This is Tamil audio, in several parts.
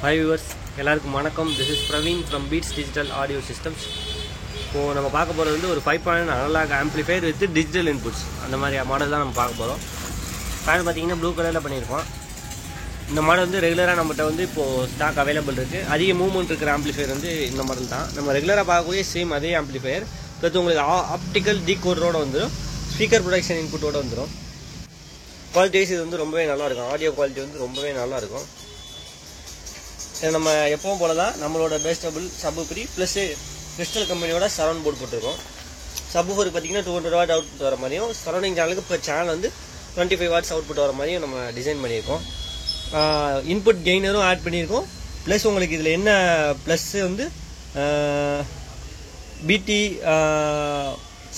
Hi viewers, எல்லாருக்கும் வணக்கம். This is Praveen from Beats Digital Audio Systems. இப்போ நம்ம பார்க்க போகிறது வந்து ஒரு 5.9 analog amplifier with digital inputs அந்த மாதிரி மாடல் தான் நம்ம பார்க்க போகிறோம். ஃபேன் பார்த்தீங்கன்னா ப்ளூ கலரில் பண்ணியிருக்கோம். இந்த மாடல் வந்து ரெகுலராக நம்மகிட்ட வந்து இப்போது ஸ்டாக் அவைலபிள் இருக்குது. அதிக மூவ்மெண்ட் இருக்கிற ஆம்பிளிஃபையர் வந்து இந்த மாடல் தான். நம்ம ரெகுலராக பார்க்கக்கூடிய சேம் அதே ஆம்பிளிஃபையர் ப்ளஸ் உங்களுக்கு ஆப்டிக்கல் டீகோடரோட வந்துடும், ஸ்பீக்கர் ப்ரொடக்ஷன் இன்புட்டோடு வந்துடும். குவாலிட்டி வைஸ் இது வந்து ரொம்பவே நல்லாயிருக்கும். ஆடியோ குவாலிட்டி வந்து ரொம்பவே நல்லாயிருக்கும். நம்ம எப்பவும் போல தான் நம்மளோட பேஸ்டபுள் சப்வூஃபர் ப்ளஸ் கிறிஸ்டல் கம்பெனியோட சரௌண்ட் போர்டு போட்டிருக்கோம். சப்வூஃபருக்கு பார்த்தீங்கன்னா 200 வாட் அவுட்புட் வர மாதிரியும், சரௌண்டிங் சேனலுக்கு இப்போ சேனல் வந்து 25 வாட்ஸ் அவுட்புட் வர மாதிரியும் நம்ம டிசைன் பண்ணியிருக்கோம். இன்புட் கெய்னரும் ஆட் பண்ணியிருக்கோம். ப்ளஸ் உங்களுக்கு இதில் என்ன ப்ளஸ் வந்து பிடி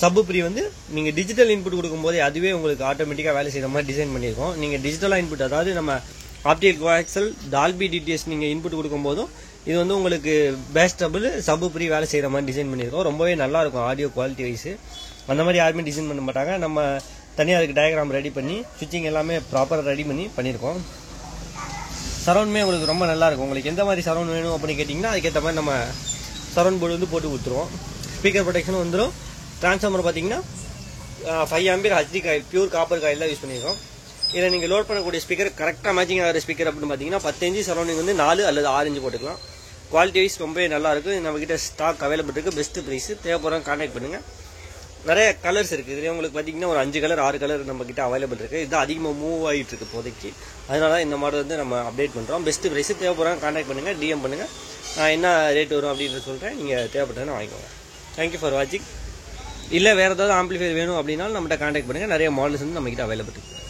சப்வூஃபர் வந்து நீங்கள் டிஜிட்டல் இன்புட் கொடுக்கும்போதே அதுவே உங்களுக்கு ஆட்டோமேட்டிக்காக வேலை செய்கிற மாதிரி டிசைன் பண்ணியிருக்கோம். நீங்கள் டிஜிட்டலாக இன்புட், அதாவது நம்ம ஆப்டிகல் கோஆக்சல் டால்பி டிடிஎஸ் நீங்கள் இன்புட் கொடுக்கும்போதும் இது வந்து உங்களுக்கு பேஸ்டபுள் சப்வூஃபர் வேலை செய்கிற மாதிரி டிசைன் பண்ணியிருக்கோம். ரொம்பவே நல்லாயிருக்கும் ஆடியோ குவாலிட்டி வைஸு. அந்த மாதிரி யாருமே டிசைன் பண்ண மாட்டாங்க. நம்ம தனியாக அதுக்கு டயக்ராம் ரெடி பண்ணி ஸ்விட்சிங் எல்லாமே ப்ராப்பராக ரெடி பண்ணியிருக்கோம். சரௌண்டுமே உங்களுக்கு ரொம்ப நல்லாயிருக்கும். உங்களுக்கு எந்த மாதிரி சரௌண்ட் வேணும் அப்படின்னு கேட்டிங்கன்னா அதுக்கேற்ற மாதிரி நம்ம சரௌண்ட் போர்டு வந்து போட்டு கொடுத்துருவோம். ஸ்பீக்கர் ப்ரொடெக்ஷனும் வந்துடும். ட்ரான்ஸ்ஃபார்மர் பார்த்தீங்கன்னா 5 ampere HD coil, pure copper coil தான் யூஸ் பண்ணியிருக்கோம். இதில் நீங்கள் லோட் பண்ணக்கூடிய ஸ்பீக்கர் கரெக்டாக மேட்சிங் ஆகிற ஸ்பீக்கர் அப்படின்னு பார்த்தீங்கன்னா 10 இன்ச்சு சரௌண்டிங் வந்து 4 அல்லது 6 இன்ச்சு போட்டுக்கலாம். குவாலிட்டி வைஸ் ரொம்பவே நல்லாயிருக்கும். நம்மக்கிட்ட ஸ்டாக் அவைலபிள் இருக்குது. Best price. தேவைப்படுறவங்க கான்டாக்ட் பண்ணுங்கள். நிறைய கலர்ஸ் இருக்குது. இதில் உங்களுக்கு பார்த்தீங்கன்னா ஒரு 5 கலர் 6 கலர் நம்மக்கிட்ட அவைலபிள் இருக்குது. இதுதான் அதிகமாக மூவ் ஆகிட்டு இருக்கு இப்போதைக்கு. அதனால தான் இந்த மாடல் வந்து நம்ம அப்டேட் பண்ணுறோம். Best price. தேவைப்படுறவங்க கான்டாக்ட் பண்ணுங்கள், டிஎம் பண்ணுங்கள். நான் என்ன ரேட் வரும் அப்படின்றத சொல்கிறேன். நீங்கள் தேவைப்பட்டதுன்னு வாங்கிக்கோங்க. தேங்க்யூ ஃபார் வாட்சிங். இல்லை வேறு ஏதாவது ஆம்பிளிஃபையர் வேணும் அப்படின்னாலும் நம்மகிட்ட கான்டாக்ட் பண்ணுங்கள். நிறைய மாடல்ஸ் வந்து நம்மக்கிட்ட அவைலபிள் இருக்குது.